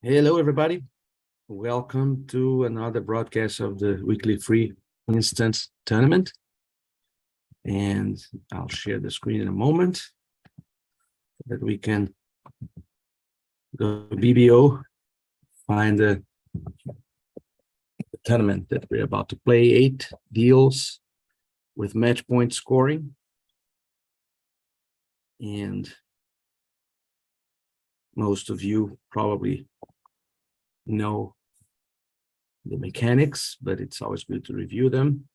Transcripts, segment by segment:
Hello, everybody. Welcome to another broadcast of the weekly free instance tournament. And I'll share the screen in a moment so that we can go to BBO, find the tournament that we're about to play. 8 deals with match point scoring. And most of you probably know the mechanics, but it's always good to review them.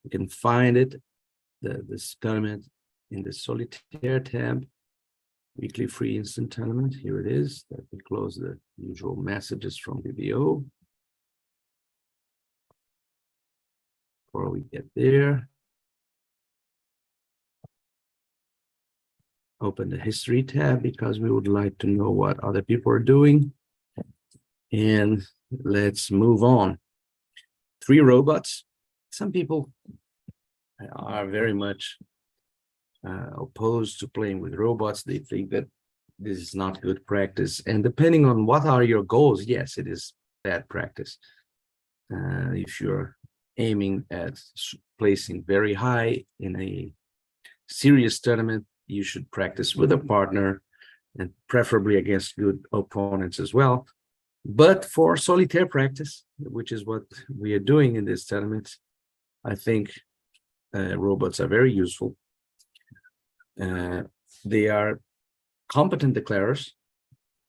You can find it, this tournament, in the Solitaire tab, weekly free instant tournament. Here it is. Let me close the usual messages from BBO. Before we get there, open the history tab because we would like to know what other people are doing. And let's move on. 3 robots. Some people are very much opposed to playing with robots. They think that this is not good practice. And depending on what are your goals, yes, it is bad practice. If you're aiming at placing very high in a serious tournament, you should practice with a partner and preferably against good opponents as well. But for solitaire practice, which is what we are doing in this tournament, I think robots are very useful. They are competent declarers,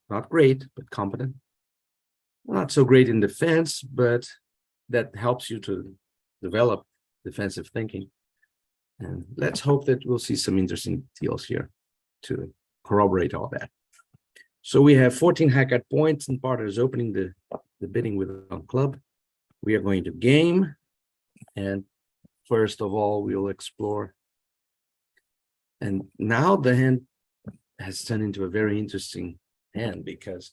not great, but competent. Not so great in defense, but that helps you to develop defensive thinking. And let's hope that we'll see some interesting deals here to corroborate all that. So we have 14 high-card points, and partner is opening the bidding with on club. We are going to game, and first of all, we'll explore. And now the hand has turned into a very interesting hand, because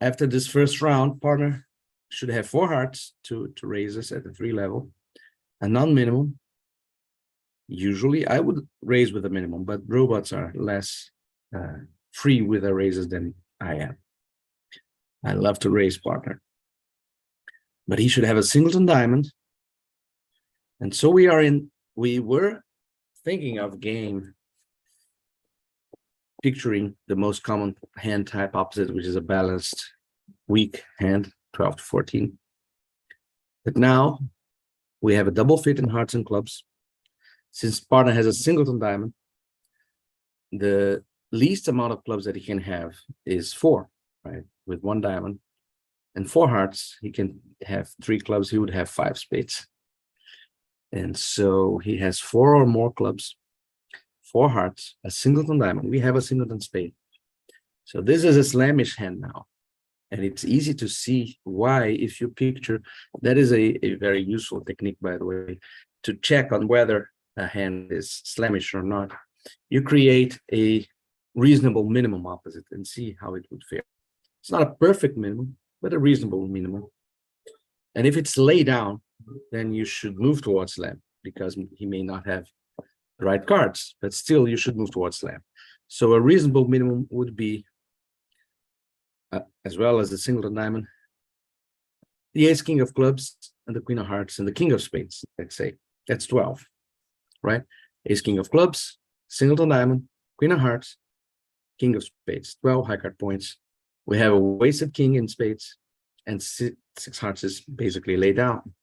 after this first round, partner should have 4 hearts to raise us at the 3 level, a non-minimum. Usually I would raise with a minimum, but robots are less free with their raises than I am. I love to raise partner, but he should have a singleton diamond. And so we were thinking of game, picturing the most common hand type opposite, which is a balanced weak hand, 12 to 14. But now we have a double fit in hearts and clubs. Since partner has a singleton diamond, the least amount of clubs that he can have is 4, right? With 1 diamond and 4 hearts, he can have 3 clubs. He would have 5 spades. And so he has 4 or more clubs, 4 hearts, a singleton diamond. We have a singleton spade. So this is a slamish hand now. And it's easy to see why, if you picture, that is a very useful technique, by the way, to check on whether a hand is slamish or not. You create a reasonable minimum opposite and see how it would fare. It's not a perfect minimum, but a reasonable minimum. And if it's laid down, then you should move towards slam, because he may not have the right cards, but still you should move towards slam. So a reasonable minimum would be, as well as the singleton diamond, the ace king of clubs and the queen of hearts and the king of spades, let's say. That's 12, right? Ace king of clubs, singleton diamond, queen of hearts, king of spades, 12 high card points. We have a wasted king in spades, and 6 hearts is basically laid down.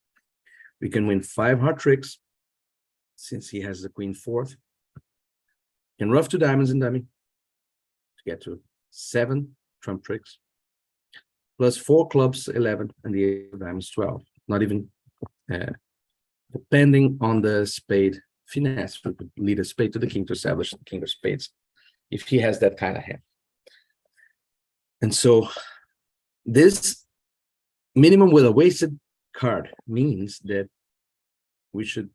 We can win 5 heart tricks, since he has the queen 4th. Can ruff 2 diamonds in dummy to get to 7 trump tricks, plus 4 clubs, 11, and the 8 of diamonds, 12. Not even, depending on the spade finesse, we could lead a spade to the king to establish the king of spades, if he has that kind of hand. And so this minimum with a wasted card means that we should,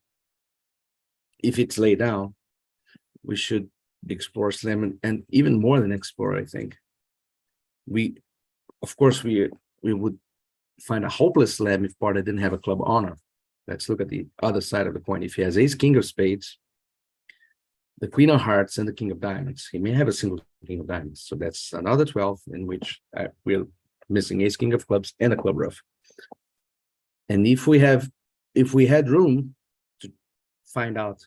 if it's laid down, we should explore slam, and even more than explore, I think. Of course, we would find a hopeless slam if partner didn't have a club honor. Let's look at the other side of the coin. If he has ace king of spades, the queen of hearts, and the king of diamonds, he may have a single king of diamonds. So that's another 12 in which we'll missing ace king of clubs and a club rough. And if we had room to find out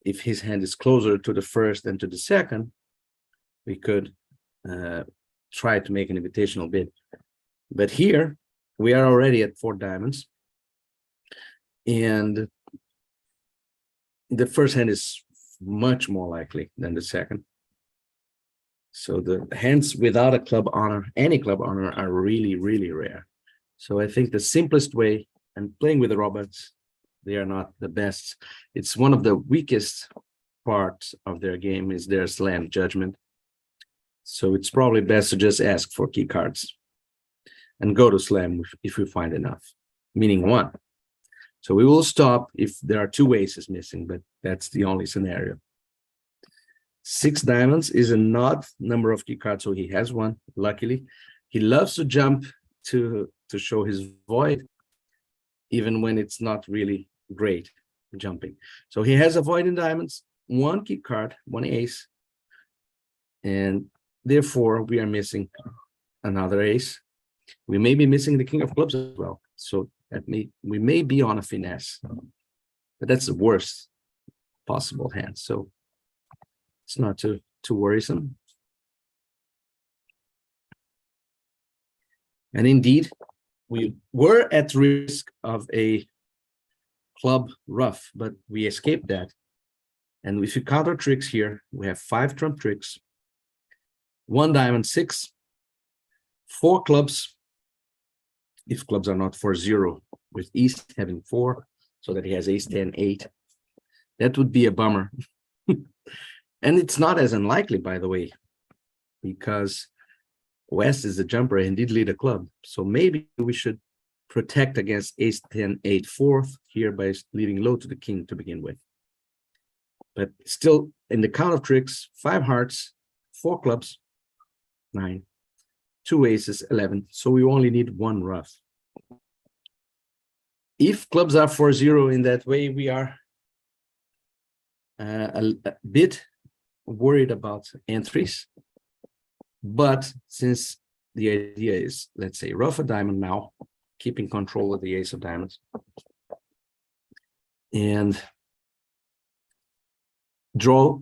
if his hand is closer to the first than to the second, we could try to make an invitational bid. But here we are already at 4 diamonds, and the first hand is much more likely than the second. So the hands without a club honor, any club honor, are really, really rare. So I think the simplest way, and playing with the robots, they are not the best. It's one of the weakest parts of their game is their slam judgment. So it's probably best to just ask for key cards and go to slam if we find enough, meaning 1. So we will stop if there are 2 aces missing, but that's the only scenario. 6 diamonds is an odd number of key cards, so he has 1, luckily. He loves to jump to show his void, even when it's not really great jumping. So he has a void in diamonds, 1 key card, 1 ace, and therefore we are missing another ace. We may be missing the king of clubs as well, so we may be on a finesse, but that's the worst possible hand, so it's not too worrisome. And indeed, we were at risk of a club rough, but we escaped that. And if you count our tricks here, we have 5 trump tricks, 1 diamond, 6, 4 clubs, if clubs are not 4-0, with East having 4, so that he has ace 10, 8. That would be a bummer. And it's not as unlikely, by the way, because West is the jumper and did lead a club. So maybe we should protect against ace 10, 8, 4th here by leaving low to the king to begin with. But still, in the count of tricks, 5 hearts, 4 clubs, 9, 2 aces, 11. So we only need 1 rough. If clubs are 4-0 in that way, we are a bit worried about entries. But since the idea is, let's say, rough a diamond now, keeping control of the ace of diamonds, and draw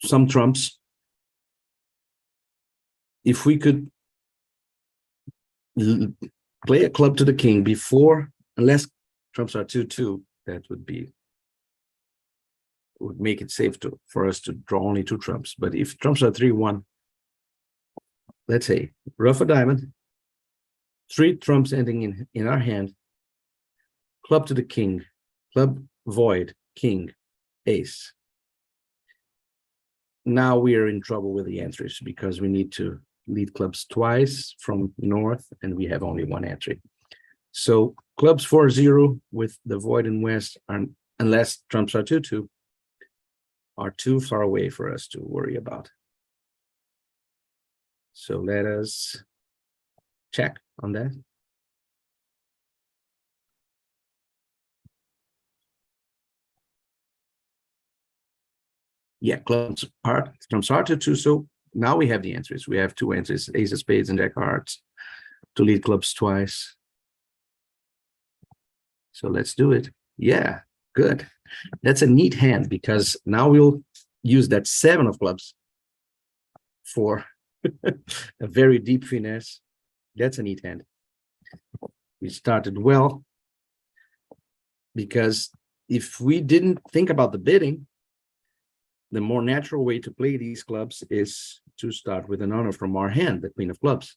some trumps, if we could play a club to the king before, unless trumps are 2-2, that would make it safe for us to draw only 2 trumps. But if trumps are 3-1, let's say rough a diamond, 3 trumps ending in our hand, club to the king, club void, king, ace. Now we are in trouble with the entries because we need to lead clubs twice from north and we have only 1 entry. So clubs 4-0 with the void in west, unless trumps are 2-2, are too far away for us to worry about. So let us check on that. Yeah, trumps are 2-2. So now we have the entries. We have 2 entries, ace of spades and jack of hearts, to lead clubs twice. So let's do it. Yeah, good. That's a neat hand because now we'll use that 7 of clubs for a very deep finesse. That's a neat hand. We started well because if we didn't think about the bidding, the more natural way to play these clubs is to start with an honor from our hand, the queen of clubs,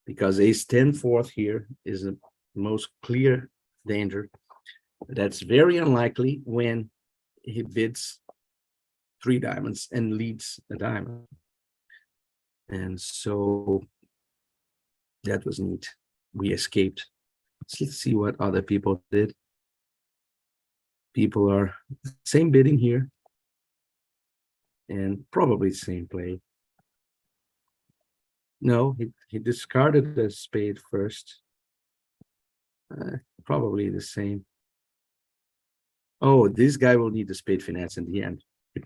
because ace 10 4th here is the most clear danger. That's very unlikely when he bids 3 diamonds and leads a diamond. And so that was neat. We escaped. So let's see what other people did. People are same bidding here and probably same play. No, he discarded the spade first. Probably the same. Oh, this guy will need the spade finesse in the end. He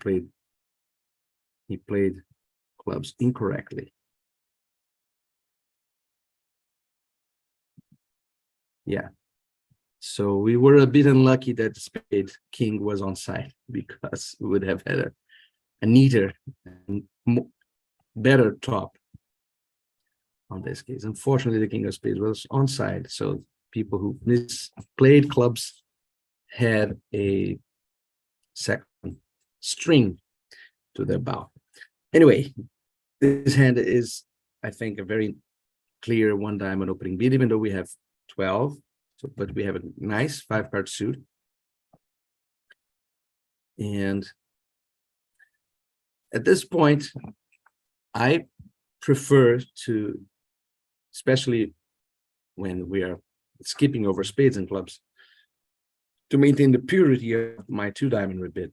played clubs incorrectly. Yeah. So we were a bit unlucky that spade king was on side, because we would have had a neater and better top on this case. Unfortunately, the king of spades was on side, so people who misplayed clubs had a second string to their bow. Anyway, this hand is, I think, a very clear one diamond opening beat, even though we have 12. So, but we have a nice 5-card suit. And at this point, I prefer to, especially when we are skipping over spades and clubs, to maintain the purity of my 2-diamond rebid,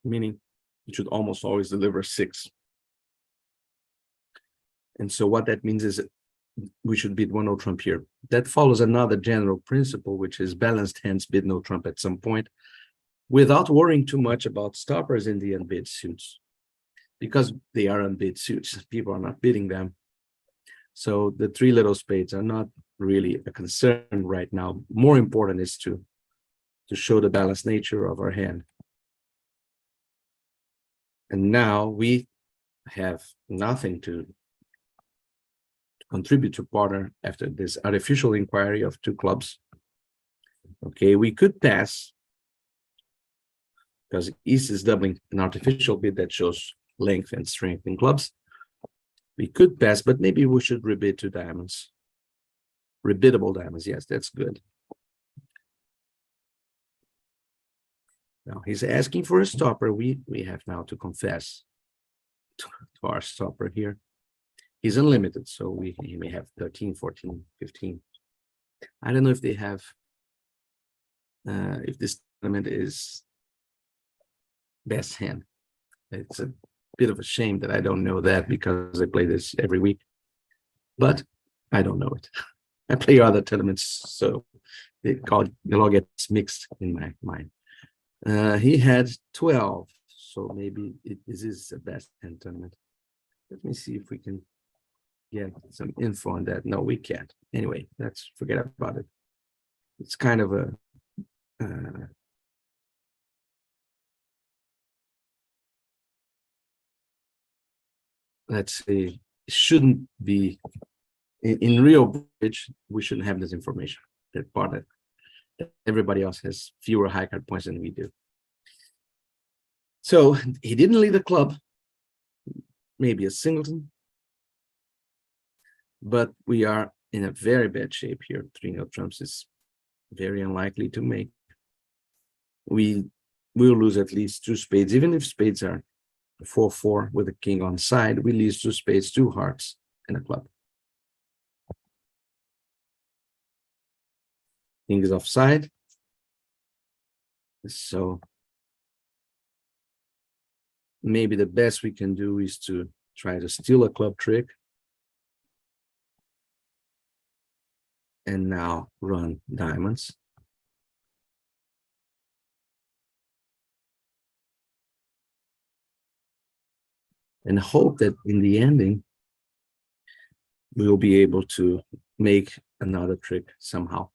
meaning it should almost always deliver 6. And so what that means is we should bid 1 no trump here. That follows another general principle, which is balanced hands bid no trump at some point, without worrying too much about stoppers in the unbid suits, because they are unbid suits. People are not bidding them. So the 3 little spades are not really a concern right now. More important is to show the balanced nature of our hand. And now we have nothing to contribute to partner after this artificial inquiry of 2 clubs. Okay, we could pass, because East is doubling an artificial bid that shows length and strength in clubs. We could pass, but maybe we should rebid 2 diamonds. Rebiddable diamonds, yes, that's good. Now he's asking for a stopper. We have now to confess to our stopper here. He's unlimited, so he may have 13, 14, 15. I don't know if they have, if this tournament is best hand. It's a bit of a shame that I don't know that, because I play this every week, but I don't know it. I play other tournaments, so it all gets mixed in my mind. He had 12, so maybe this is a best hand tournament. Let me see if we can get some info on that. No, we can't. Anyway, let's forget about it. It's kind of a let's say, it shouldn't be in real bridge. We shouldn't have this information. That part that everybody else has fewer high card points than we do. So he didn't lead the club, maybe a singleton, but we are in a very bad shape here. 3 no trumps is very unlikely to make. We will lose at least 2 spades, even if spades are 4-4 with a king on side. We lose 2 spades, 2 hearts, and a club. King is offside, so maybe the best we can do is to try to steal a club trick and now run diamonds. And hope that in the ending, we will be able to make another trick somehow.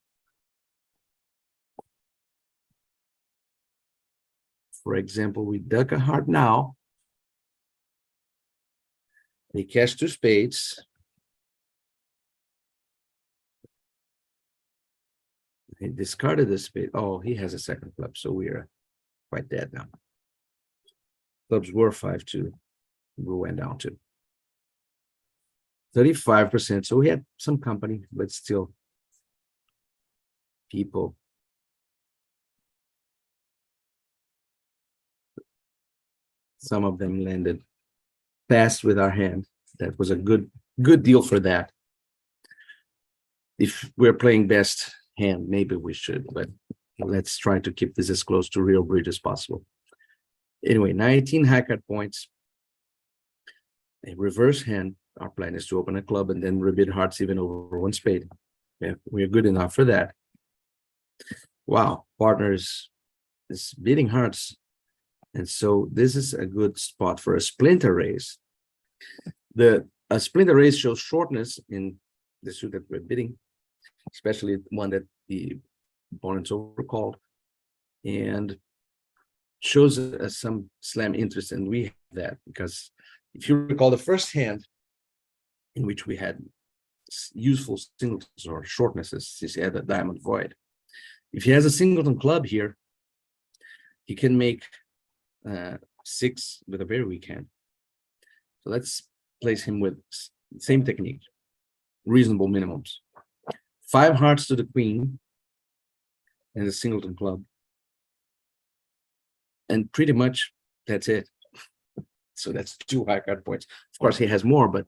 For example, we duck a heart now. They cash 2 spades. He discarded the spade. Oh, he has a second club, so we are quite dead now. Clubs were 5-2. We went down to 35%. So we had some company, but still people. Some of them landed fast with our hand. That was a good deal for that. If we're playing best hand, maybe we should, but let's try to keep this as close to real bridge as possible. Anyway, 19 high card points. A reverse hand. Our plan is to open a club and then rebid hearts even over 1 spade. Yeah, we're good enough for that. Wow, partners is bidding hearts. And so this is a good spot for a splinter raise. A splinter raise shows shortness in the suit that we're bidding. especially one that the opponent's overcalled, and shows some slam interest, and we have that because if you recall the first hand in which we had useful singletons or shortnesses, since he had a diamond void. If he has a singleton club here, he can make 6 with a very weak hand. So let's place him with same technique, reasonable minimums. 5 hearts to the queen and a singleton club. And pretty much that's it. So that's 2 high card points. Of course, he has more, but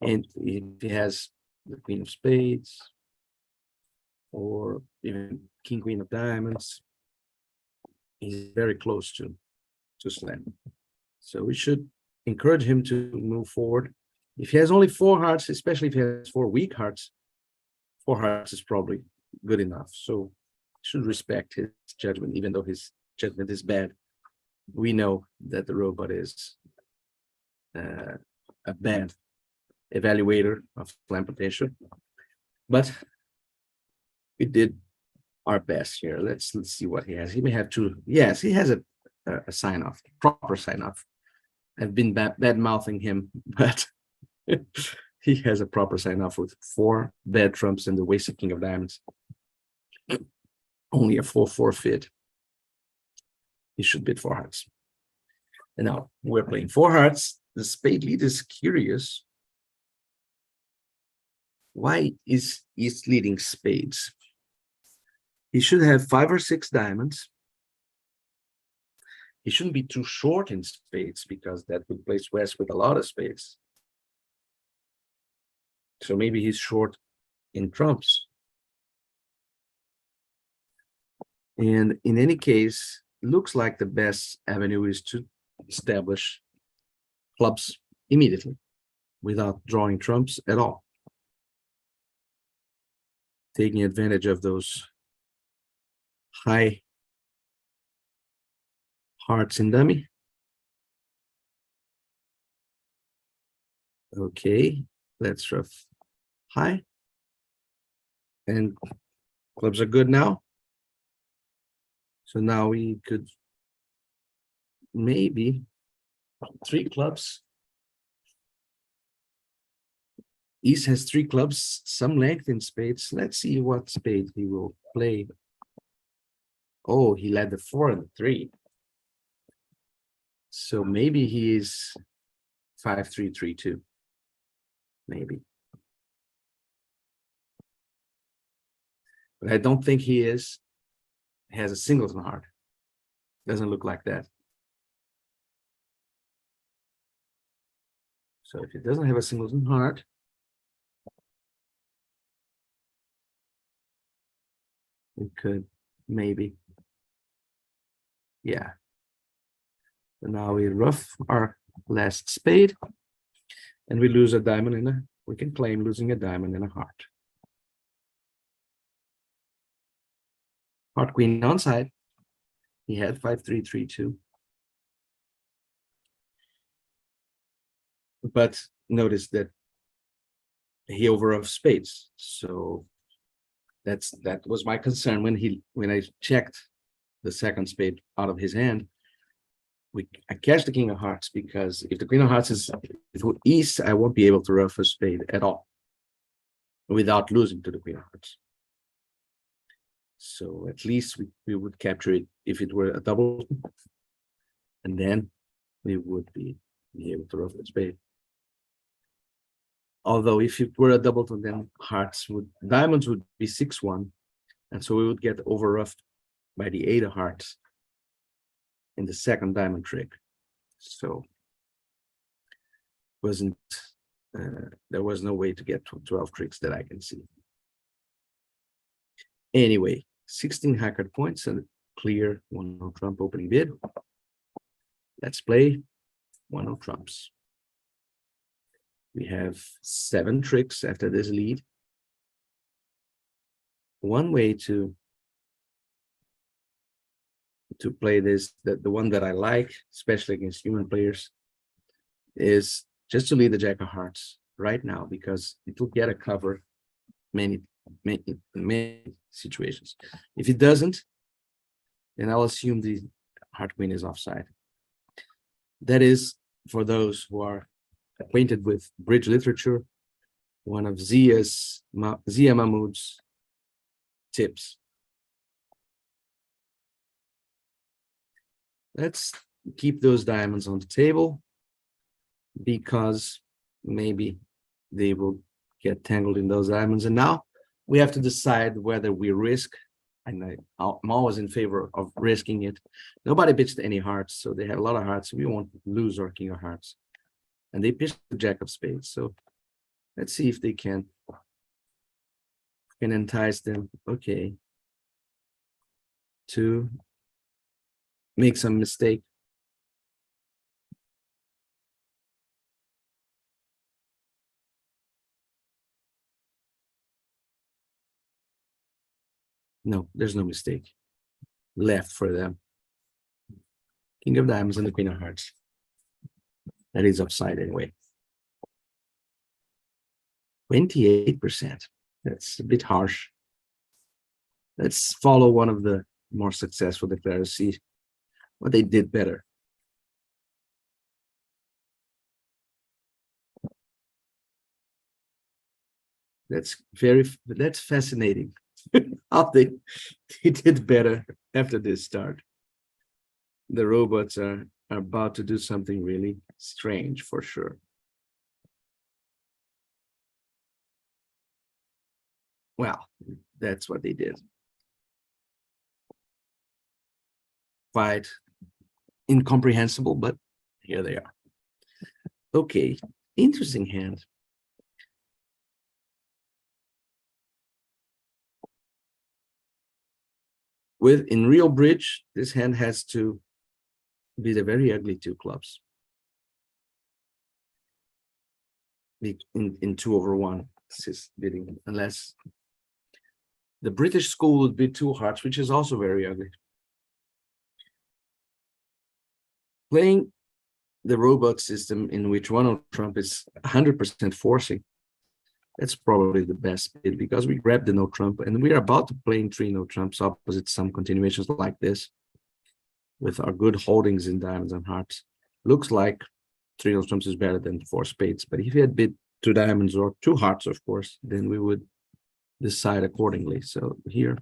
and if he has the queen of spades or even king, queen of diamonds, he's very close to slam. So we should encourage him to move forward. If he has only 4 hearts, especially if he has 4 weak hearts, 4 hearts is probably good enough. So should respect his judgment, even though his judgment is bad. We know that the robot is a bad evaluator of slam potential, but we did our best here. Let's see what he has. He may have 2. Yes, he has a sign off, proper sign off. I've been bad mouthing him, but he has a proper sign off with 4 bad trumps and the wasted king of diamonds. Only a 4 forfeit. He should bid 4 hearts. And now we're playing 4 hearts. The spade lead is curious. Why is East leading spades? He should have 5 or 6 diamonds. He shouldn't be too short in spades because that would place West with a lot of spades. So maybe he's short in trumps. And in any case, looks like the best avenue is to establish clubs immediately without drawing trumps at all. Taking advantage of those high hearts in dummy. Okay, let's rough high. And clubs are good now. So now we could maybe 3 clubs. East has 3 clubs, some length in spades. Let's see what spade he will play. Oh, he led the 4 and the 3. So maybe he is 5-3-3-2. Maybe. But I don't think he is. He has a singleton heart. Doesn't look like that. So if he doesn't have a singleton heart, we could maybe. Yeah. So now we rough our last spade and we lose a diamond in a, we can claim losing a diamond and a heart. Heart queen onside. He had 5-3-3-2. But notice that he overruffed spades. So that was my concern when I checked the second spade out of his hand. I catch the king of hearts because if the queen of hearts is east, I won't be able to rough a spade at all without losing to the queen of hearts. So at least we would capture it if it were a double, and then we would be able to rough the spade. Although if it were a doubleton, then diamonds would be 6-1, and so we would get overruffed by the 8 of hearts in the second diamond trick. So there was no way to get to 12 tricks that I can see. Anyway, 16 high card points and clear 1-0 trump opening bid. Let's play 1-0 trumps. We have 7 tricks after this lead. One way to play this, the one that I like, especially against human players, is just to lead the jack of hearts right now because it will get a cover many many situations. If it doesn't, then I'll assume the heart queen is offside. That is, for those who are acquainted with bridge literature, one of Zia Mahmood's tips. Let's keep those diamonds on the table because maybe they will get tangled in those diamonds. And now we have to decide whether we risk, and I'm always in favor of risking it. Nobody pitched any hearts, so they had a lot of hearts. We won't lose our king of hearts. And they pitched the jack of spades. So let's see if they can entice them, okay, to make some mistake. No, there's no mistake left for them. King of diamonds and the queen of hearts. That is upside anyway. 28%. That's a bit harsh. Let's follow one of the more successful declarers, see what they did better. That's fascinating. How they did better after this start. The robots are about to do something really strange for sure. Well, that's what they did. Quite incomprehensible, but here they are. Okay, interesting hand. In real bridge, this hand has to be the very ugly two clubs. In 2/1 bidding, unless the British school would be two hearts, which is also very ugly. Playing the robot system in which one of trump is 100% forcing, that's probably the best bid because we grabbed the no trump and we are about to play in 3 no trumps opposite some continuations like this with our good holdings in diamonds and hearts. Looks like 3 no trumps is better than 4 spades, but if he had bid 2 diamonds or 2 hearts, of course, then we would decide accordingly. So here,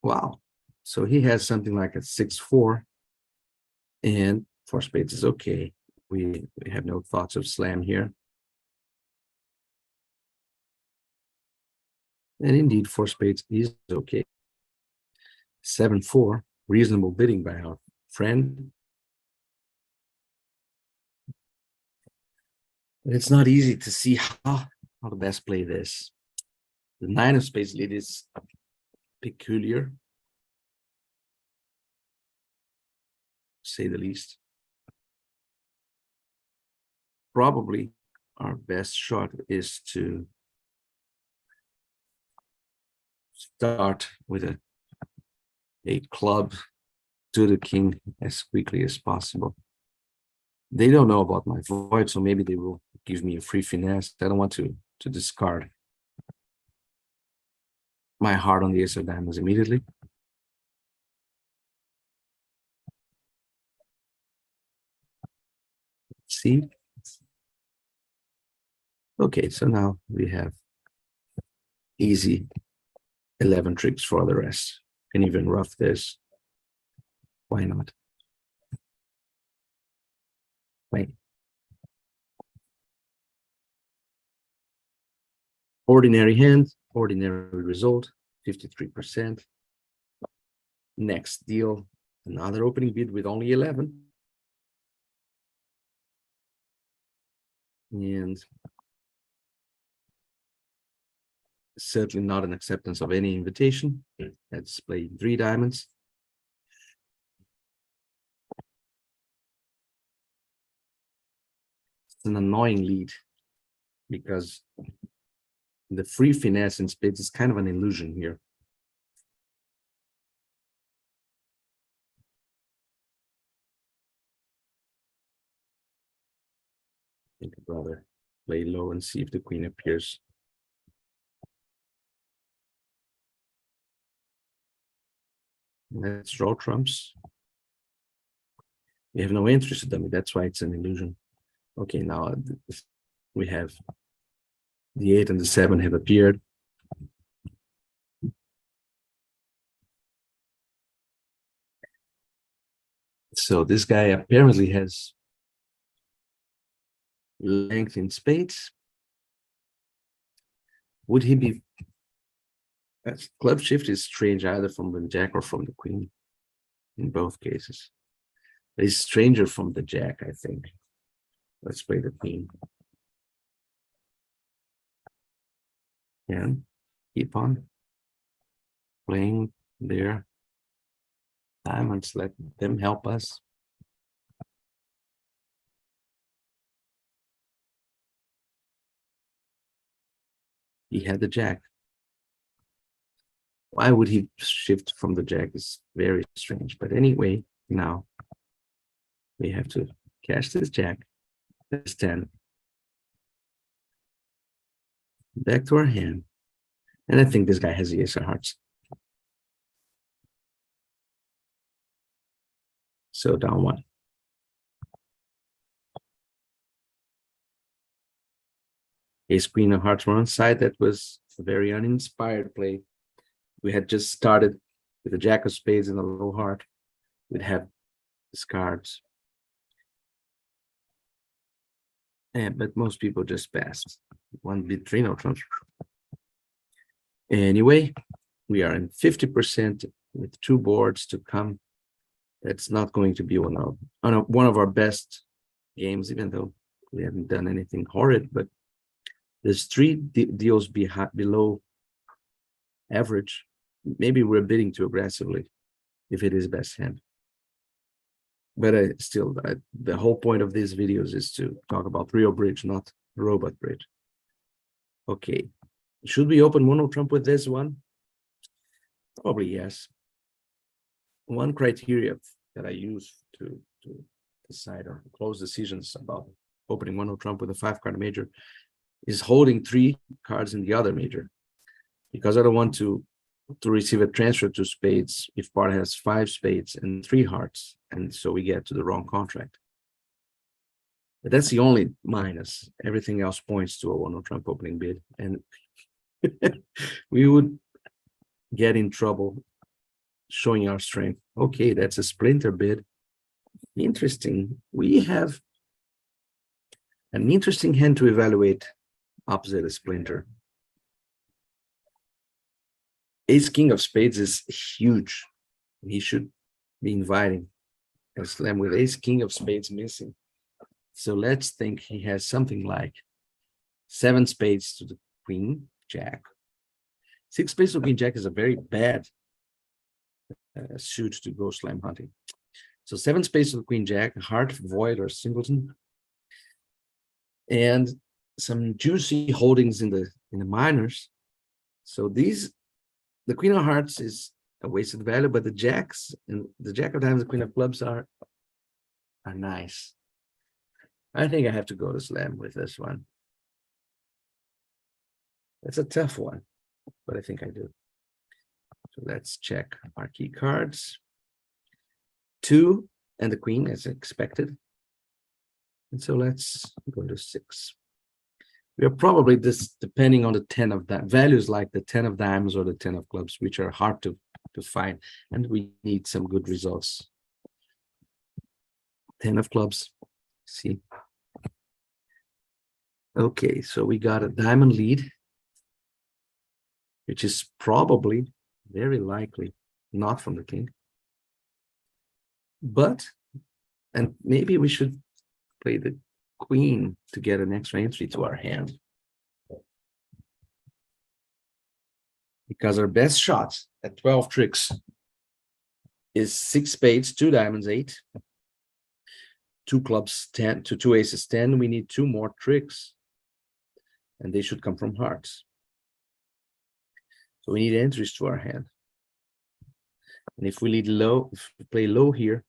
wow, so he has something like a 6-4 and 4 spades is okay. We have no thoughts of slam here. And indeed, 4 spades is okay. 7-4, reasonable bidding by our friend. But it's not easy to see how to best play this. The 9 of spades lead is peculiar, to say the least. Probably our best shot is to start with a club to the king as quickly as possible. They don't know about my void, so maybe they will give me a free finesse. I don't want to discard my heart on the ace of diamonds immediately. See? Okay, so now we have easy 11 tricks for the rest. Can even rough this. Why not? Wait. Ordinary hand, ordinary result, 53%. Next deal, another opening bid with only 11. And certainly not an acceptance of any invitation. Let's play 3 diamonds. It's an annoying lead because the free finesse in spades is kind of an illusion here. Think brother. play low and see if the queen appears. Let's draw trumps. We have no interest in dummy, that's why it's an illusion. Okay, now we have the 8 and the 7 have appeared. So this guy apparently has length in spades. Would he be? Club shift is strange either from the jack or from the queen. In both cases, it's stranger from the jack, I think. Let's play the queen. And keep on playing their diamonds. Let them help us. He had the jack. Why would he shift from the jack? Is very strange. But anyway, now we have to cash this jack. That's 10. Back to our hand. And I think this guy has the ace of hearts. So down 1. Ace queen of hearts were on side. That was a very uninspired play. We had just started with a jack of spades and a low heart. We'd have discards. But most people just passed. 1 bid 3 no trumps. Anyway, we are in 50% with 2 boards to come. That's not going to be one of our best games, even though we haven't done anything horrid. But there's 3 deals below average. Maybe we're bidding too aggressively if it is best hand. But the whole point of these videos is to talk about real bridge, not robot bridge. Okay, should we open mono trump with this one? Probably yes. One criteria that I use to decide or close decisions about opening mono trump with a 5-card major is holding 3 cards in the other major, because I don't want to receive a transfer to spades if part has 5 spades and 3 hearts, and so we get to the wrong contract. But that's the only minus. Everything else points to a mono trump opening bid, and we would get in trouble showing our strength. Okay, that's a splinter bid. Interesting. We have an interesting hand to evaluate opposite a splinter. Ace king of spades is huge. He should be inviting a slam with ace king of spades missing. So let's think he has something like 7 spades to the queen jack. 6 spades to queen jack is a very bad suit to go slam hunting. So 7 spades to the queen jack, heart, void, or singleton, and some juicy holdings in the minors. So the queen of hearts is a wasted value, but the jacks and the jack of diamonds, the queen of clubs are nice. I think I have to go to slam with this one. It's a tough one, but I think I do. So let's check our key cards. 2 and the queen as expected. And so let's go to 6. We are probably depending on the 10 of that values, like the 10 of diamonds or the 10 of clubs, which are hard to find, and we need some good results. 10 of clubs. See. Okay, so we got a diamond lead, which is probably, very likely, not from the king. But, and maybe we should play the queen to get an extra entry to our hand. Because our best shot at 12 tricks is 6 spades, 2 diamonds, 8. 2 clubs, 10, to 2 aces, 10. We need 2 more tricks. And they should come from hearts. So we need entries to our hand. And if we lead low, if we play low here,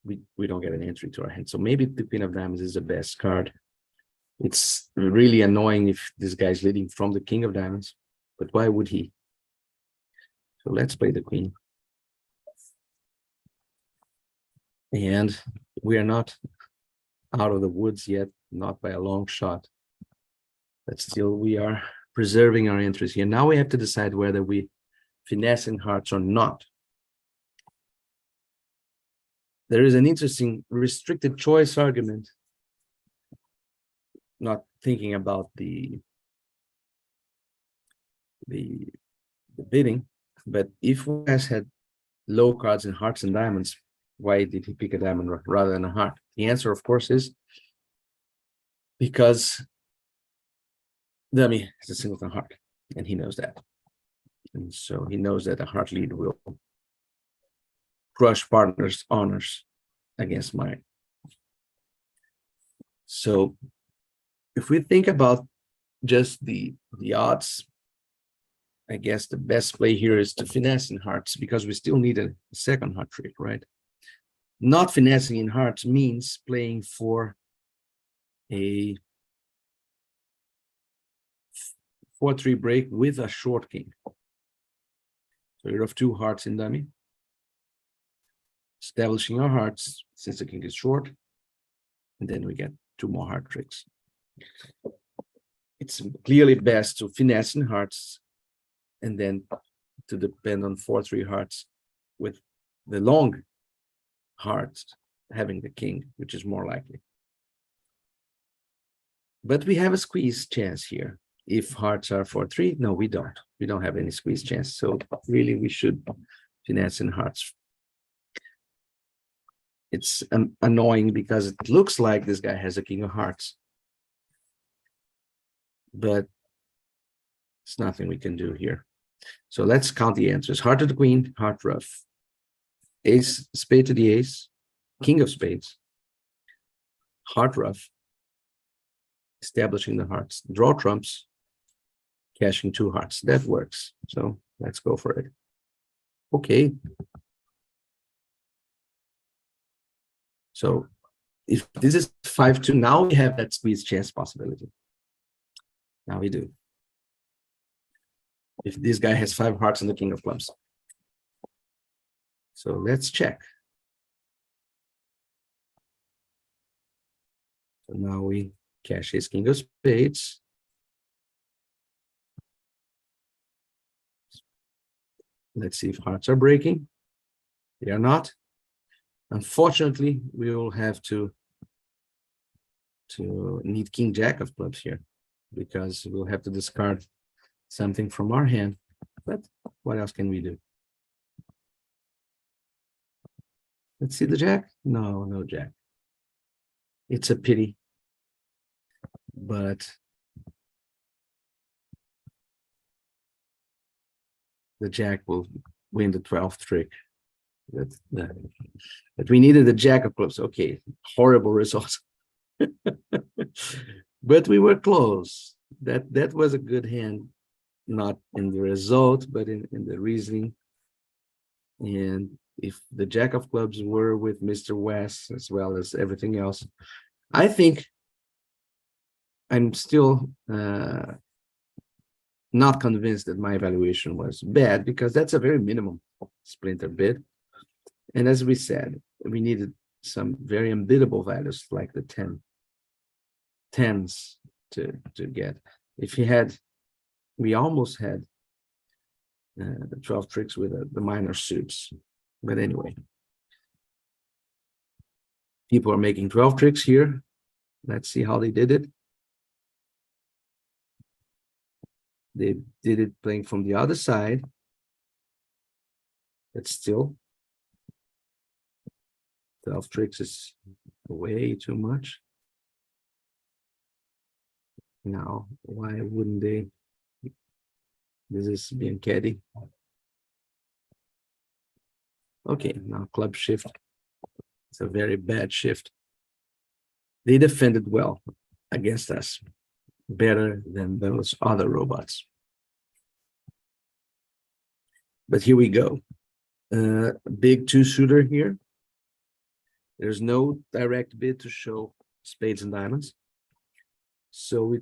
we don't get an entry to our hand. So maybe the queen of diamonds is the best card It's really annoying if this guy's leading from the king of diamonds, but why would he? So let's play the queen. And we are not out of the woods yet, not by a long shot. But still, we are preserving our interest here. Now we have to decide whether we finesse in hearts or not. There is an interesting restricted choice argument, not thinking about the bidding, but if Wes had low cards in hearts and diamonds, why did he pick a diamond rather than a heart? The answer, of course, is because dummy is a singleton heart, and he knows that. And so he knows that a heart lead will crush partners' honors against mine. So if we think about just the odds, I guess the best play here is to finesse in hearts, because we still need a second heart trick, right? Not finessing in hearts means playing for a 4-3 break with a short king. So you have two hearts in dummy. Establishing our hearts since the king is short, and then we get two more heart tricks. It's clearly best to finesse in hearts and then to depend on 4-3 hearts with the long hearts having the king, which is more likely. But we have a squeeze chance here. If hearts are 4-3, no, we don't. We don't have any squeeze chance. So really, we should finesse in hearts. It's annoying because it looks like this guy has a king of hearts, but it's nothing we can do here. So let's count the answers. Heart to the queen, heart rough. Ace, spade to the ace, king of spades, heart rough, establishing the hearts, draw trumps, cashing two hearts. That works. So let's go for it. Okay. So if this is 5-2, now we have that squeeze chance possibility. Now we do. If this guy has 5 hearts and the king of clubs. So let's check. So now we cash his king of spades. Let's see if hearts are breaking. They are not. Unfortunately, we will have to need king jack of clubs here, because we'll have to discard something from our hand. But what else can we do? Let's see the jack. No, no jack. It's a pity, but the jack will win the 12th trick. But we needed the jack of clubs. Okay, horrible result. But we were close. That was a good hand, not in the result, but in the reasoning. And if the jack of clubs were with Mr. West, as well as everything else, I think I'm still not convinced that my evaluation was bad, because that's a very minimum splinter bid. And as we said, we needed some very unbiddable values like the 10s to get. If he had, we almost had 12 tricks with the minor suits. But anyway, people are making 12 tricks here. Let's see how they did it. They did it playing from the other side. But still, 12 tricks is way too much. Now, why wouldn't they? This is Bianchetti. Okay, now club shift. It's a very bad shift. They defended well against us, better than those other robots. But here we go. Big two-suiter here. There's no direct bid to show spades and diamonds. So we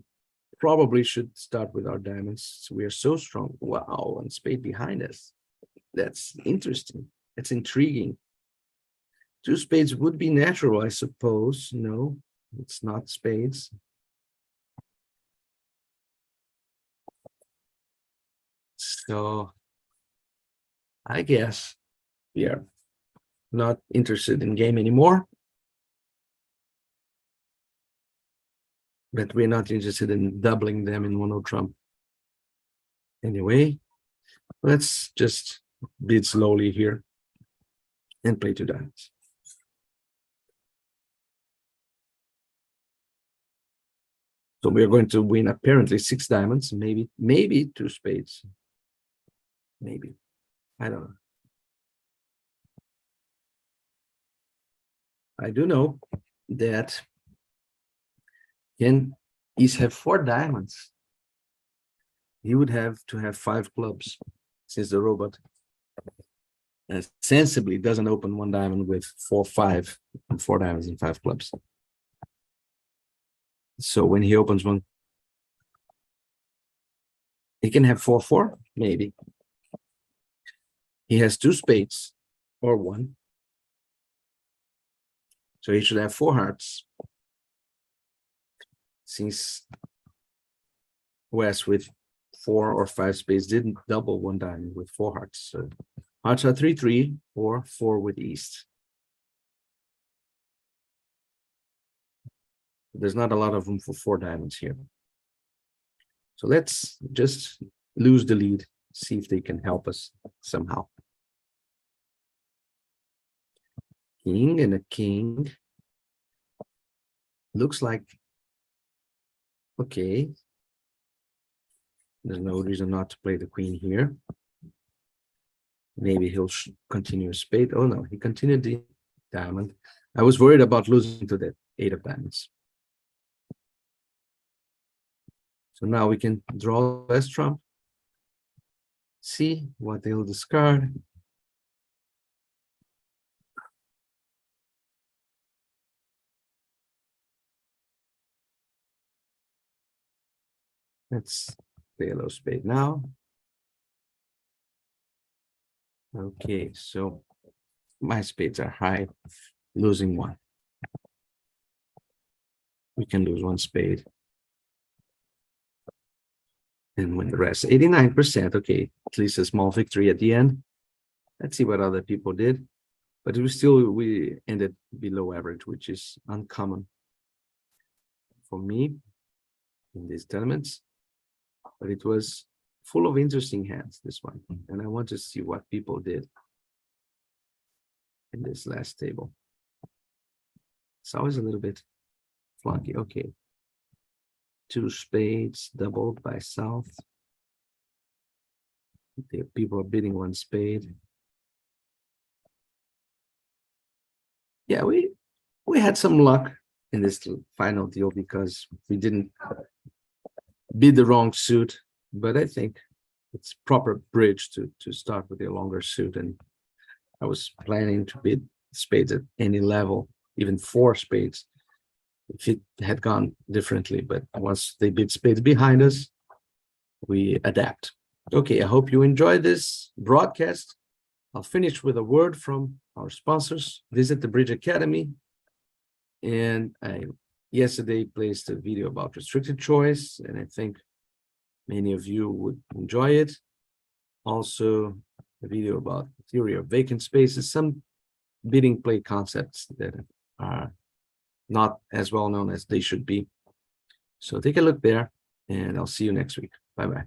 probably should start with our diamonds. We are so strong. Wow, and spade behind us. That's interesting. That's intriguing. Two spades would be natural, I suppose. No, it's not spades. So I guess we are not interested in game anymore. But we're not interested in doubling them in mono trump. Anyway, let's just bid slowly here and play two diamonds. So we are going to win apparently 6 diamonds, maybe 2 spades. Maybe. I don't know. I do know that can East have 4 diamonds. He would have to have 5 clubs, since the robot sensibly doesn't open 1 diamond with 4-5 and 4 diamonds and 5 clubs. So when he opens one, he can have 4-4, maybe. He has 2 spades or 1. So he should have 4 hearts. Since West with 4 or 5 spades didn't double 1 diamond with 4 hearts. So hearts are 3-3 or 4 with East. There's not a lot of room for 4 diamonds here. So let's just lose the lead, see if they can help us somehow. King and a king. Looks like, okay. There's no reason not to play the queen here. Maybe he'll continue a spade. Oh no, he continued the diamond. I was worried about losing to the 8 of diamonds. So now we can draw West trump. See what they'll discard. Let's play a low spade now. Okay, so my spades are high, losing 1. We can lose 1 spade. And win the rest. 89%. Okay, at least a small victory at the end. Let's see what other people did. But we ended below average, which is uncommon for me in these tournaments. But it was full of interesting hands, this one. And I want to see what people did in this last table. It's always a little bit flunky. Okay. 2 spades doubled by South. The people are bidding 1 spade. Yeah, we had some luck in this final deal because we didn't bid the wrong suit, but I think it's proper bridge to start with a longer suit. And I was planning to bid spades at any level, even 4 spades, if it had gone differently. But once they bid spades behind us, we adapt. Okay, I hope you enjoyed this broadcast. I'll finish with a word from our sponsors. Visit the Bridge Academy. And I yesterday placed a video about restricted choice, and I think many of you would enjoy it. Also, a video about the theory of vacant spaces, some bidding play concepts that are not as well known as they should be. So take a look there, and I'll see you next week. Bye-bye.